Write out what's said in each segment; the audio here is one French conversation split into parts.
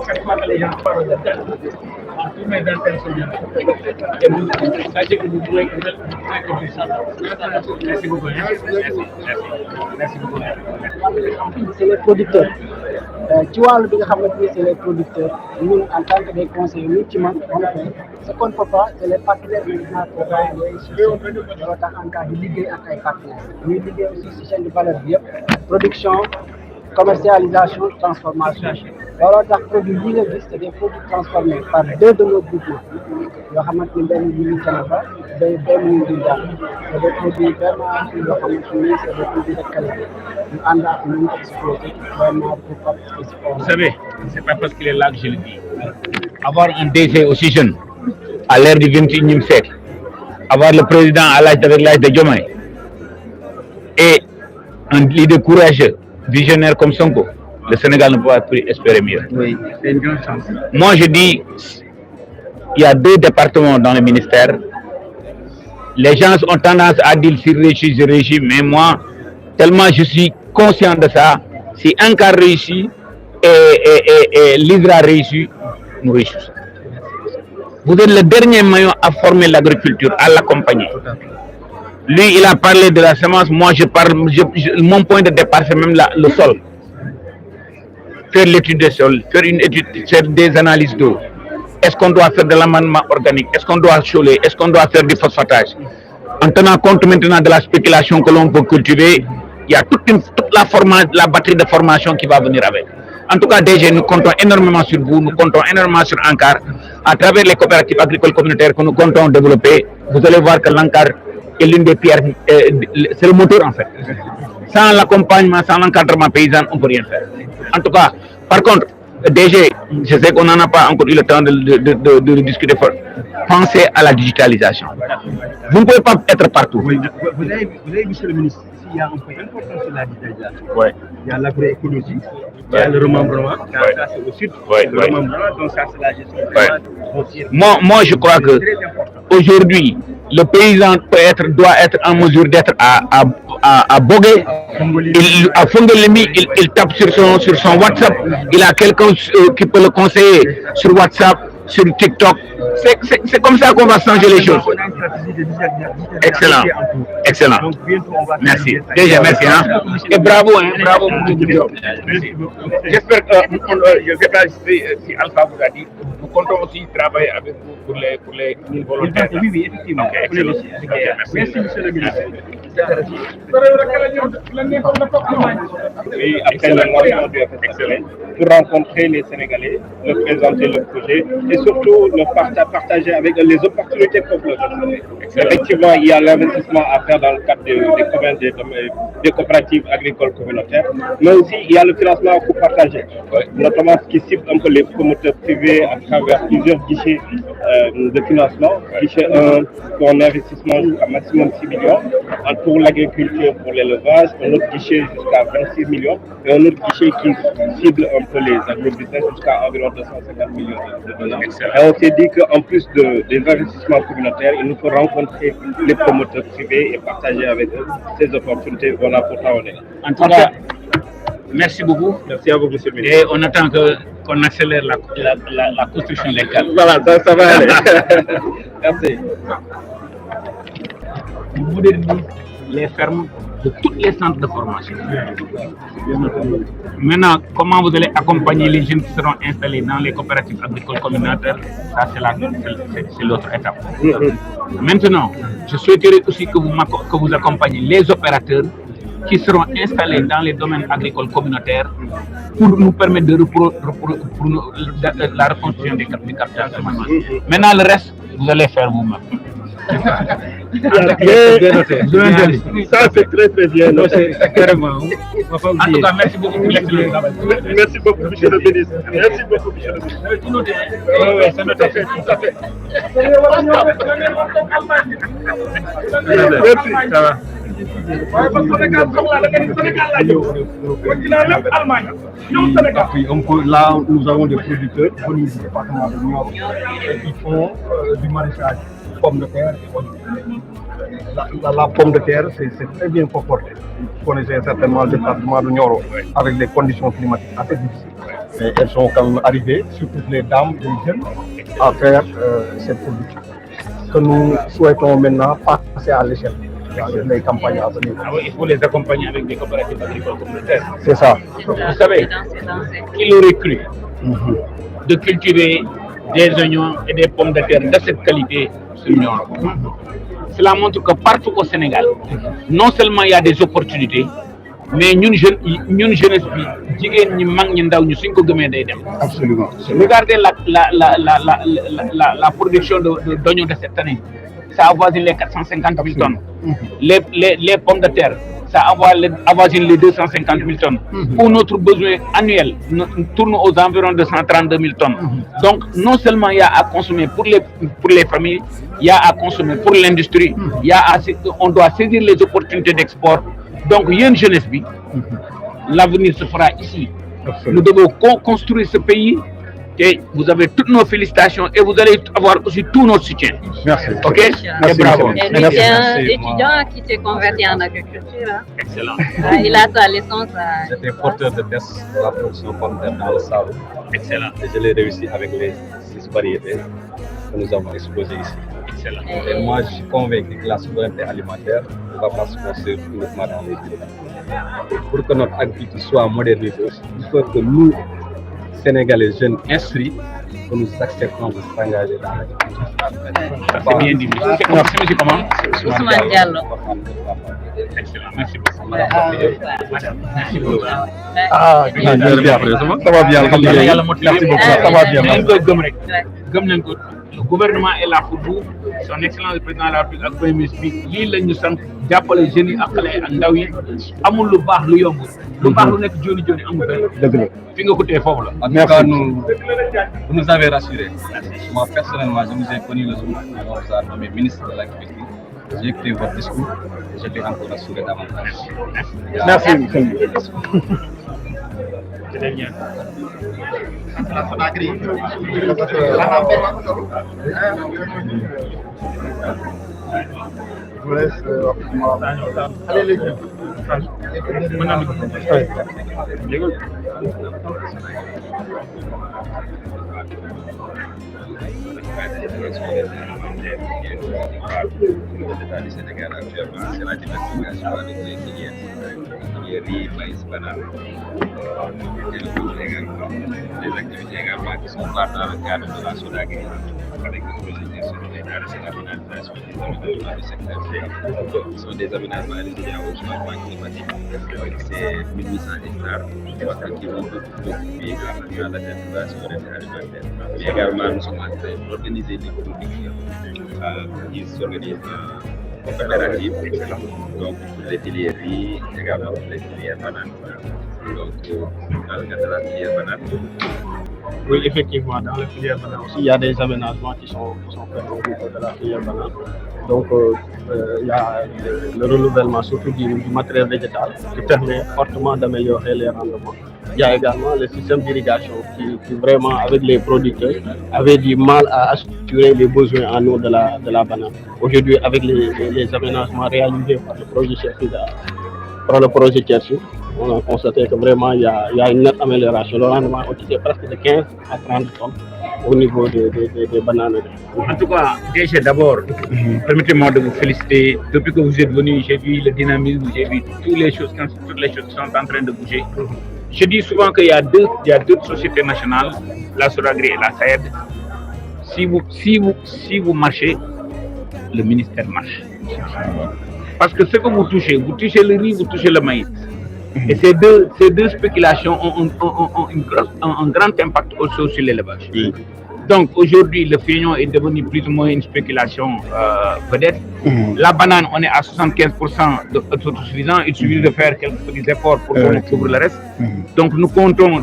Chaque fois que les gens parlent de tel, tous mes interventions, et vous, sachez que vous pouvez que du sang. Merci beaucoup. Merci beaucoup. C'est les producteurs. Tu vois, c'est les producteurs. Nous, en tant que des conseillers, nous, ce qu'on ne peut pas, c'est les partenaires maintenant pour aller chercher en cas de liggéey ak ay partenaires. Nous liggéey aussi si chaîne de valeur bi yëpp production, commercialisation, transformation. looloo tax produit yi nga gis c'est des produits transformés par deux de nos groupements yoo xamante ni benn bi ñu Thiénaba benn ñu ngi daal c'est des produits vraiment yoo xamante ni c'est des produits de qualité ñu ànd ak ñu exposé vraiment pour participer. Vous savez, c'est pas parce qu'il est là que je le dis. Avoir un DG aussi jeune, à l'ère du 21e siècle, avoir le président à l'âge avec l'âge de Diomaye et un leader courageux, visionnaire comme Sonko, le Sénégal ne peut pas plus espérer mieux. Oui, c'est une grande chance. Moi, je dis, il y a deux départements dans le ministère. Les gens ont tendance à dire si je réussis, mais moi, tellement je suis conscient de ça, si un cas réussit et l'Isra réussit, nous réussissons. Vous êtes le dernier maillon à former l'agriculture, à l'accompagner. Lui, il a parlé de la semence, moi je parle, mon point de départ c'est même le sol. Faire l'étude des sols, faire une étude, faire des analyses d'eau. Est-ce qu'on doit faire de l'amendement organique? Est-ce qu'on doit choler? Est-ce qu'on doit faire du phosphatage? En tenant compte maintenant de la spéculation que l'on peut cultiver, il y a toute la batterie de formation qui va venir avec. En tout cas, déjà, nous comptons énormément sur vous, nous comptons énormément sur Ankar. À travers les coopératives agricoles communautaires que nous comptons développer, vous allez voir que l'Ankar est l'une des pierres, c'est le moteur en fait. Sans l'accompagnement, sans l'encadrement paysan, on ne peut rien faire. En tout cas, par contre, DG, je sais qu'on n'en a pas encore eu le temps de discuter fort. Pensez à la digitalisation. Vous ne pouvez pas être partout. Oui, vous avez, monsieur le ministre, il y a un point important sur la digitalisation. Oui. Il y a l'agroécologie, il y a le remembrement, ça c'est au sud, le remembrement, donc ça c'est la gestion. Moi, je crois que aujourd'hui, le paysan doit être en mesure d'être à Bogué, à Fondelemi, il tape sur son WhatsApp, il a quelqu'un qui peut le conseiller sur WhatsApp, sur TikTok. C'est comme ça qu'on va changer les choses. Excellent, excellent. Merci. Déjà, merci. Hein? Et bravo, hein? Bravo. J'espère que, je ne sais pas si Alpha vous a dit, nous comptons aussi travailler avec vous pour les volontaires. Oui, effectivement. Okay, excellent. Okay, merci, monsieur le ministre. Oui, après le lancement du FSL, pour rencontrer les Sénégalais, leur présenter le projet et surtout partager avec eux les opportunités qu'on peut donner. Effectivement, il y a l'investissement à faire dans le cadre des coopératives agricoles communautaires, mais aussi il y a le financement à partager, notamment ce qui cible un peu les promoteurs privés à travers plusieurs guichets de financement, guichet 1 pour un investissement jusqu'à maximum 6 millions, pour l'agriculture, pour l'élevage, un autre guichet jusqu'à 26 millions et un autre guichet qui cible un peu les agrobusiness jusqu'à environ 250 millions de dollars. Et on s'est dit qu'en plus des investissements communautaires, il nous faut rencontrer les promoteurs privés et partager avec eux ces opportunités. Voilà pourquoi on est là. En tout cas, merci beaucoup. Merci à vous, monsieur le ministre. Et on attend qu'on accélère la construction des cadres. Voilà, ça va aller. Merci. il modernise les fermes de tous les centres de formation. Maintenant, comment vous allez accompagner les jeunes qui seront installés dans les coopératives agricoles communautaires, ça c'est l'autre étape. Maintenant, je souhaiterais aussi que vous accompagniez les opérateurs qui seront installés dans les domaines agricoles communautaires pour nous permettre de la reconstruction du capital semencier. Maintenant, le reste, vous allez faire vous-même. Ça, c'est très bien noté. Carrément. En tout cas, merci beaucoup pour l'excellent travail. Merci beaucoup, monsieur le ministre. Merci beaucoup, monsieur le ministre. Oui, c'est noté. Tout à fait. Merci. Ça va. Puis là, nous avons des producteurs venus du département de Nioro qui font du maraîchage, pommes de terre. La pomme de terre, c'est très bien comporté. Vous connaissez certainement le département de Nioro avec des conditions climatiques assez difficiles. Mais elles sont quand même arrivées, surtout les dames, les jeunes, à faire cette production. Que nous souhaitons maintenant passer à l'échelle. Les campagnes à venir. Ah oui, il faut les accompagner avec des coopératives agricoles communautaires. C'est ça. Vous savez, il aurait cru de cultiver des oignons et des pommes de terre de cette qualité sur Nioro. Cela montre que partout au Sénégal, non seulement il y a des opportunités, mais ñun jeunesse bi jigéen ñi mag ñi ndaw ñi suñ ko gëmee day dem. Absolument. Regardez la production d'oignons de cette année. Ça avoisine les 450 000 tonnes. Les pommes de terre, ça avoisine les 250 000 tonnes. Pour notre besoin annuel, nous tourne aux environs de 132 000 tonnes. Donc, non seulement il y a à consommer pour les familles, il y a à consommer pour l'industrie, on doit saisir les opportunités d'export. Donc, il y a une jeunesse, l'avenir se fera ici. Nous devons construire ce pays. Et vous avez toutes nos félicitations et vous allez avoir aussi tout notre soutien. Merci. Ok? Merci, bravo. merci. Et lui, c'est un étudiant qui s'est converti en agriculture. Hein. Excellent. Il a sa licence. J'étais porteur de test de la production pomme de terre dans le Saloum. Excellent. Et je l'ai réussi avec les 6 variétés que nous avons exposées ici. Excellent. Et moi, je suis convaincu que la souveraineté alimentaire ne va pas se construire uniquement dans les villes. Pour que notre agriculture soit modernisée, il faut que nous, Sénégalais jeunes instruits, que nous acceptons de s'engager dans l'agriculture. Ça c'est bien dit. C'est monsieur comment? Ousmane Diallo. Excellent. Merci beaucoup. Madame, merci beaucoup. Ah, ça va bien. Yàlla mottali beaucoup. Ça va bien. ngeen koy gëm rek. Gëm nañ ko. Le gouvernement est là pour vous. Son excellence le président de la République ak premier ministre bi lii lañ ñu sant jàppale jeunes yi ak xale yi ak ndaw yi amul lu baax lu yomb lu baax lu nekk joni amul benn. Dëgg la. Fi nga ko téye foofu la. En tout cas, vous nous avez rassurés. Moi, personnellement, je vous ai connu le jour où on vous a nommé ministre de l'Agriculture. J'ai écouté votre discours et j'étais encore rassuré davantage. Merci, monsieur le ministre. Très bien. Je vous laisse rapidement. Allez, les gars. L'État du Sénégal actuellement, c'est la diversification avec les filières riz, maïs, banane. Et le projet également, les activités également qui sont là dans le cadre de la SODAG avec le projet national, c'est l'aménagement des aménagements du secteur. Ce sont des aménagements résilients au changement climatique. C'est 1800 hectares qui vont occuper dans la souveraineté alimentaire. Mais également, nous sommes en train d'organiser des productions qui s'organisent en coopérative, donc les filières riz, également les filières bananes. Donc, dans le cadre de la filière banane. Oui, effectivement, dans la filière banane aussi, il y a des aménagements qui sont faits au niveau de la filière banane. Donc, il y a le renouvellement surtout du matériel végétal qui permet fortement d'améliorer les rendements. Il y a également le système d'irrigation qui vraiment, avec les producteurs, avait du mal à assurer les besoins en eau de la banane. Aujourd'hui, avec les aménagements réalisés par le projet Cherchou, on a constaté que vraiment il y a une nette amélioration. Le rendement est presque de 15 à 30 tonnes au niveau des bananes. En tout cas, déjà d'abord, permettez-moi de vous féliciter. Depuis que vous êtes venu, j'ai vu le dynamisme, j'ai vu toutes les choses qui sont en train de bouger. Je dis souvent qu'il y a deux sociétés nationales, la Sodagré et la SAED. Si vous marchez, le ministère marche. Parce que ce que vous touchez le riz, vous touchez le maïs. Et ces deux spéculations ont un grand impact aussi sur l'élevage. Oui. Donc aujourd'hui, le fignon est devenu plus ou moins une spéculation vedette. La banane, on est à 75% d'autosuffisant. Il suffit de faire quelques petits efforts pour qu'on couvre le reste. Donc nous comptons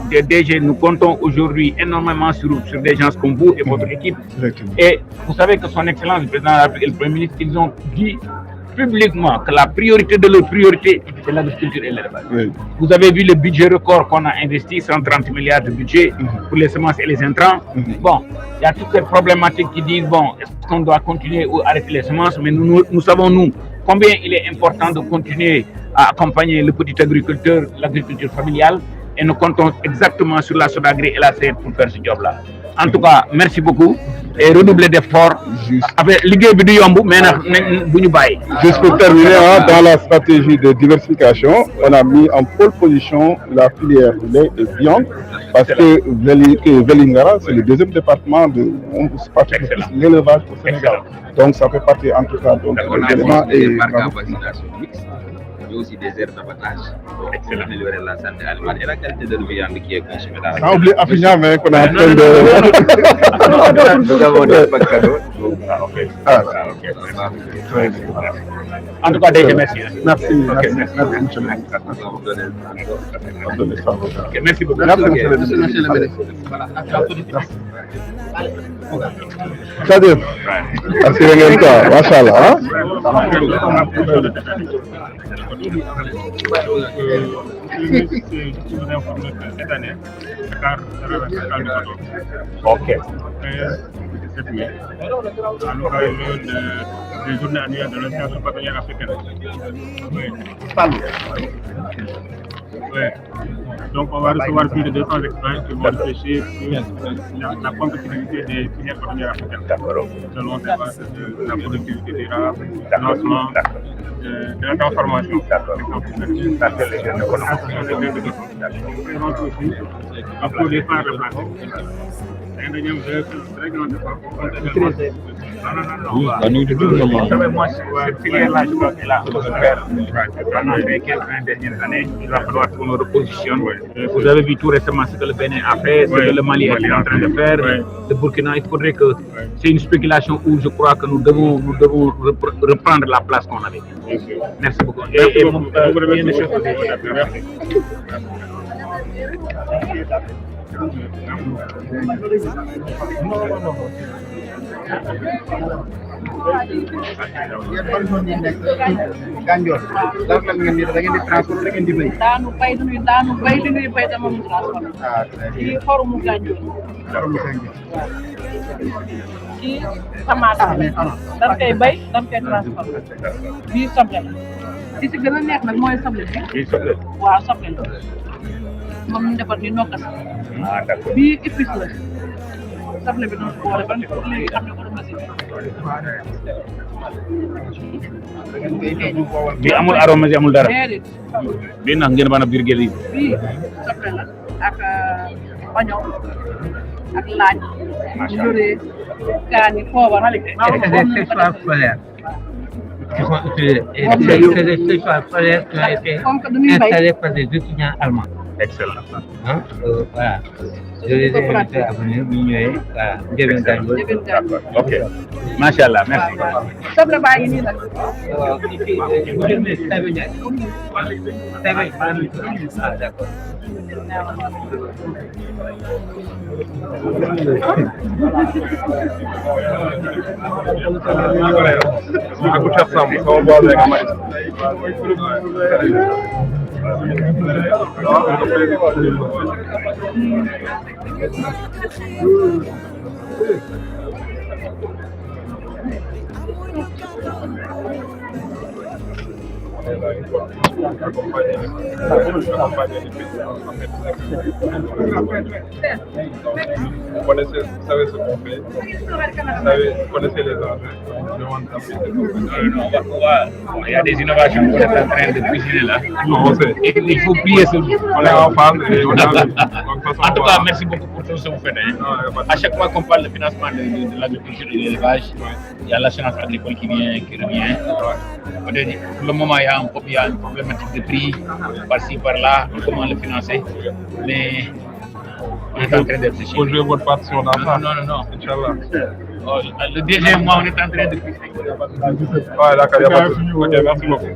aujourd'hui énormément sur des gens comme vous et votre équipe. Et vous savez que son Excellence, le Président de la République et le Premier ministre, ils ont dit publiquement que la priorité de leur priorité, c'est l'agriculture et l'élevage. Oui. Vous avez vu le budget record qu'on a investi, 130 milliards de budget pour les semences et les intrants. Bon, il y a toutes ces problématiques qui disent, bon, est-ce qu'on doit continuer ou arrêter les semences, mais nous savons, nous, combien il est important de continuer à accompagner le petit agriculteur, l'agriculture familiale, et nous comptons exactement sur la Sodagré et la SAED pour faire ce job-là. En tout cas, merci beaucoup et redoubler d'efforts. Juste pour terminer, dans la stratégie de diversification, on a mis en pole position la filière lait et viande parce que Vélingara, c'est le deuxième département de l'élevage au Sénégal. Donc ça fait partie en tout cas de l'élément et mais aussi des aires d'abattage pour améliorer la santé alimentaire et la qualité de viande qui est consommée dans la région. On oublie Affinia, mais qu'on a en train de... Nous avons des pas de cadeaux. En tout cas, déjà, merci. Merci, monsieur le ministre. Merci beaucoup. Merci, monsieur le ministre. C'est-à-dire, merci, Machallah. Cette année, Dakar traverse le 14. Ok. Cette nuit, à l'occasion des journées annuelles de l'Organisation partenaire africaine. Oui. Donc on va recevoir plus de 200 experts qui vont réfléchir sur la compétitivité des filières partenaires africaines. Selon la productivité durable, le lancement, de la transformation. On présente aussi un peu les phares de place. Moi, cette filière-là, je crois qu'elle a souffert pendant les 15-20 dernières années. Il va falloir qu'on repositionne. Vous avez vu tout récemment ce que le Bénin a fait, ce que le Mali est en train de faire. Le Burkina, il faudrait que c'est une spéculation où je crois que nous devons reprendre la place qu'on avait. Merci beaucoup. Et daanu bay lu ñuy bay dama mu transformé ci xorumu Gandiol ci tomate dañ koy bay dañ koy transformé bii soble la li ci gën a neex nag mooy soble bi waaw soble la moom ñu defar ni nokkas bii épice la soble bi noonu boole ba léegi am na ko machine bi amul arôme amul dara déedéet bi nag ngeen mën a biir gerte yi bii soble la ak oignon ak laaj njurée kaani poobar qui sont utilisés. Et c'est des séchoirs solaires qui ont été installés par des étudiants allemands. Excellent. Hein? Voilà. Je les ai invités à venir, voilà. Ok. Machallah, merci. soble baa ngi nii nag. D'accord. Aku chat sama boole nga may. est là pour accompagner les paysans en fait. Vous connaissez, vous savez ce qu'on fait, vous connaissez les enjeux. Je demande un peu Il y a des innovations qu'on est en train de cuisiner là. Non, on sait. Et il faut prier sur nous. On est en phase et on a envie. Donc, de toute façon, En tout on cas, va- merci beaucoup pour tout ce que vous faites. Non, il y a pas de À chaque fois qu'on parle de financement de l'agriculture et de l'élevage, il y a l'assurance agricole qui vient, qui revient. Peut-être, pour le moment, il y a une problématique de prix, par-ci, par-là, comment le financer. Mais on est en train de réfléchir. faut jouer votre partition dans ça. Non. Inch'Allah. Oh, le deuxième mois, on est en train de cuisiner. Ouais, d'accord, il n'y a pas de souci. Ok, merci beaucoup.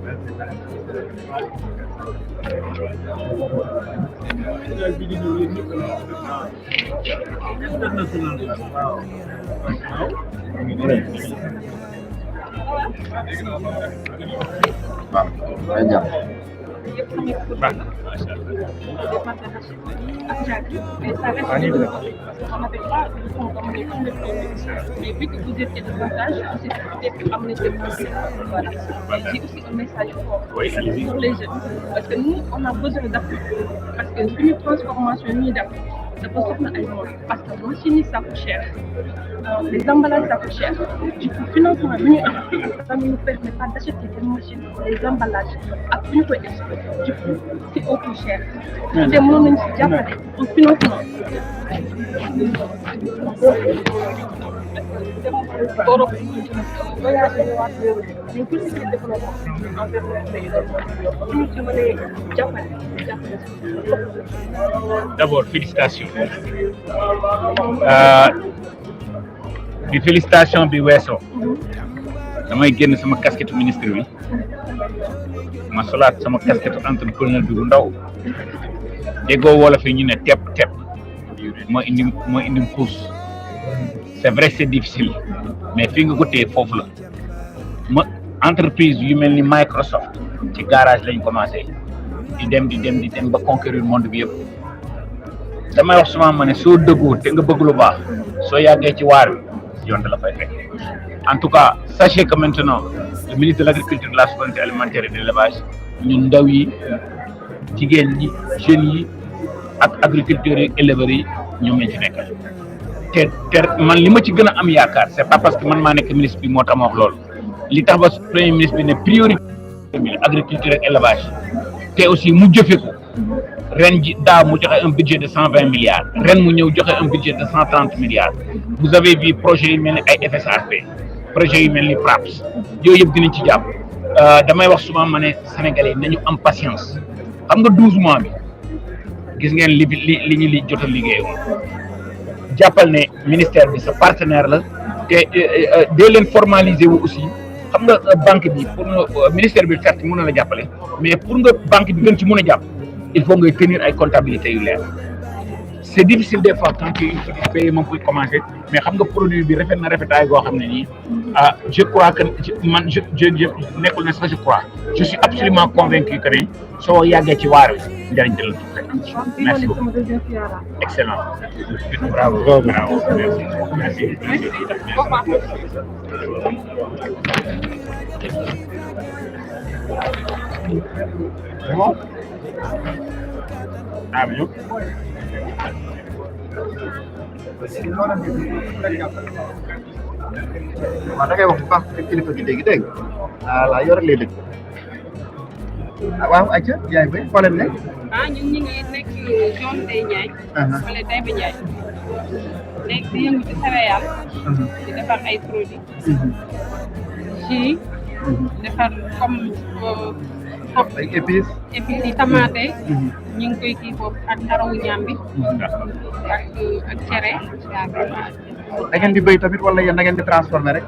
Mais vu que vous étiez davantage, c'est peut-être amener des messages. Voilà. J'ai aussi un message fort pour les jeunes. Parce que nous, on a besoin d'Afrique. Parce que une transformation d'Afrique, ça peut sortir à monde. Parce que machine, ça coûte cher. Les emballages, ça coûte cher. Du coup, financement, ça ne nous permet pas d'acheter des machines, des emballages, à plus de export. Du coup, c'est au plus cher. Des moments, c'est déjà pareil. Au financement. Europe, voyager, mais tout ce qui est développement en termes de pays, nous sommes Japan. D'abord, félicitations. Di félicitation bi weesoo damay génn sama casquette ministre bi ma solaat sama casquette entrepreneur bi bu ndaw déggoo wolof yi ñu ne tepp moo indi xuus c'est vrai c'est difficile mais fi nga ko téye foofu la ma entreprise yu mel ni Microsoft ci garage lañ commencé di dem ba conquérir monde bi yëpp damay wax souvent ma ne soo dëggoo te nga bëgg lu baax soo yàggee ci waar bi yoon da la fay fekk. En tout cas, sachez que maintenant le ministre de l'Agriculture, de la Souveraineté alimentaire et de l'élevage ñun ndaw yi jigéen ñi jeunes yi ak agriculteurs yi éleveurs yi ñoom lañ ci nekkal te man li ma ci gën a am yaakaar c'est pas parce que man maa nekk ministre bi moo tax ma wax loolu li tax ba premier ministre bi ne priorité agriculture ak élevage te aussi mu jëfe ko ren ji daaw mu joxe un budget de 120 milliards ren mu ñëw joxe un budget de 130 milliards vous avez vu projet yu mel ni ay FSRP projet yu mel ni PRAPS yooyu yëpp dinañ ci jàpp damay wax souvent ma ne Sénégalais nañu am patience xam nga 12 mois bi gis ngeen li ñu li jot a liggéey jàppal ne ministère bi sa partenaire la te dee leen formaliser wu aussi xam nga banque bi pour ministère bi certes mën na la jàppale mais pour nga banque bi gën ci mën a jàpp il faut ngay tenir ay comptabilité yu leer c'est difficile des fois quand tu payes moom pour commencer mais xam nga produit bi rafet na rafetaay goo xam ne nii je crois que man je nekkul ne sax je crois je suis absolument convaincu que ne soo yàggee ci waar wi njëriñ la merci beaucoup excellent bravo merci C'est bon? Ah bien. waaw da ngay wax bu baax te kilifa gi dégg laa yor lay dégg waaw ayca yaay bay foo leen nekk. ñun ñu ngi nekk zone des Niayes. wala Taïba Ndiaye. nekk di yëngu ci céréales. di defar ay produits. jus. defar comme ay épices. épices yi tomate. ñu ngi koy kii foofu ak arawu ñambi. ak cere. da ngeen di béy tamit wala yéen da ngeen di transformer rek.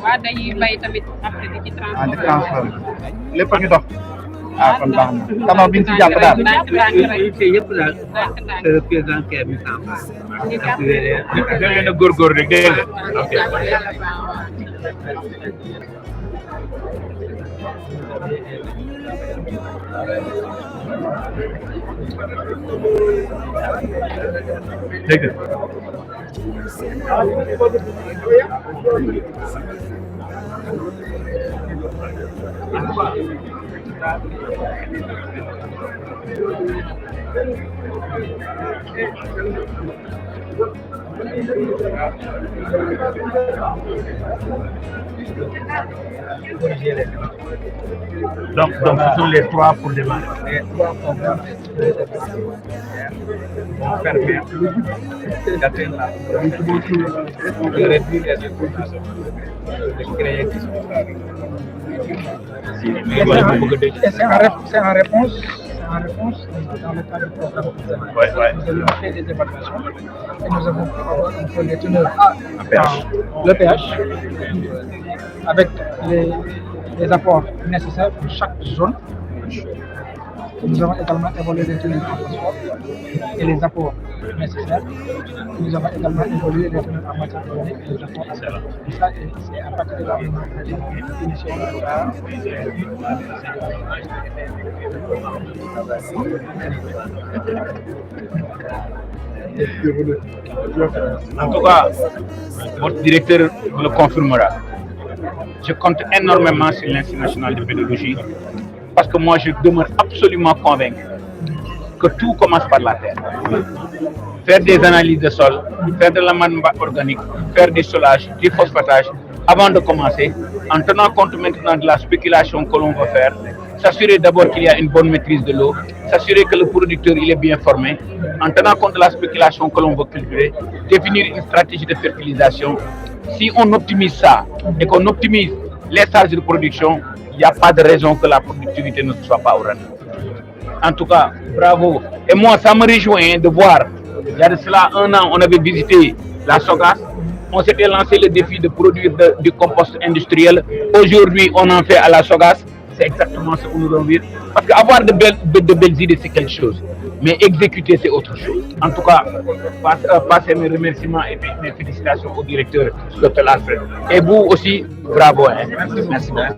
waaw dañuy bay tamit après di ci transformer. di transformer lépp a ngi dox. kon baax na tabax bi ñu ci jàpp daal. yëpp daal c'est le président qui a mis en place. da ngeen a góorgóorlu rek dégg nga ok. dégg nga. Donc, ce sont les 3 pour démarrer. Les 3 programmes vont permettre d'atteindre la de réduire les informations, de créer des C'est en réponse dans le cadre du programme. Ouais. Nous avons fait des évaluations et nous avons pu avoir un peu les teneurs pH. le pH avec les apports nécessaires pour chaque zone. Nous avons également évalué les teneurs en phosphore et les apports nécessaires. Nous avons également évalué les teneurs en matière organique et les apports nécessaires. Et ça, c'est à partir de là où nous avons initié le programme. En tout cas, votre directeur le confirmera. Je compte énormément sur l'Institut national de pédologie parce que moi je demeure absolument convaincu que tout commence par la terre. Faire des analyses de sol, faire de l'amendement organique, faire des solages, du phosphatage, avant de commencer, en tenant compte maintenant de la spéculation que l'on va faire, s'assurer d'abord qu'il y a une bonne maîtrise de l'eau, s'assurer que le producteur il est bien formé, en tenant compte de la spéculation que l'on veut cultiver, définir une stratégie de fertilisation. Si on optimise ça et qu'on optimise les charges de production, il n'y a pas de raison que la productivité ne soit pas au rendez-vous. En tout cas, bravo. Et moi, ça me réjouit de voir, il y a de cela 1 an, on avait visité la Sogas, on s'était lancé le défi de produire du compost industriel. Aujourd'hui, on en fait à la Sogas. C'est exactement ce que nous devons dire. Parce qu'avoir de belles idées, c'est quelque chose. Mais exécuter, c'est autre chose. En tout cas, passez mes remerciements et mes félicitations au directeur Dr Alfred. Et vous aussi, bravo. Hein. Merci beaucoup.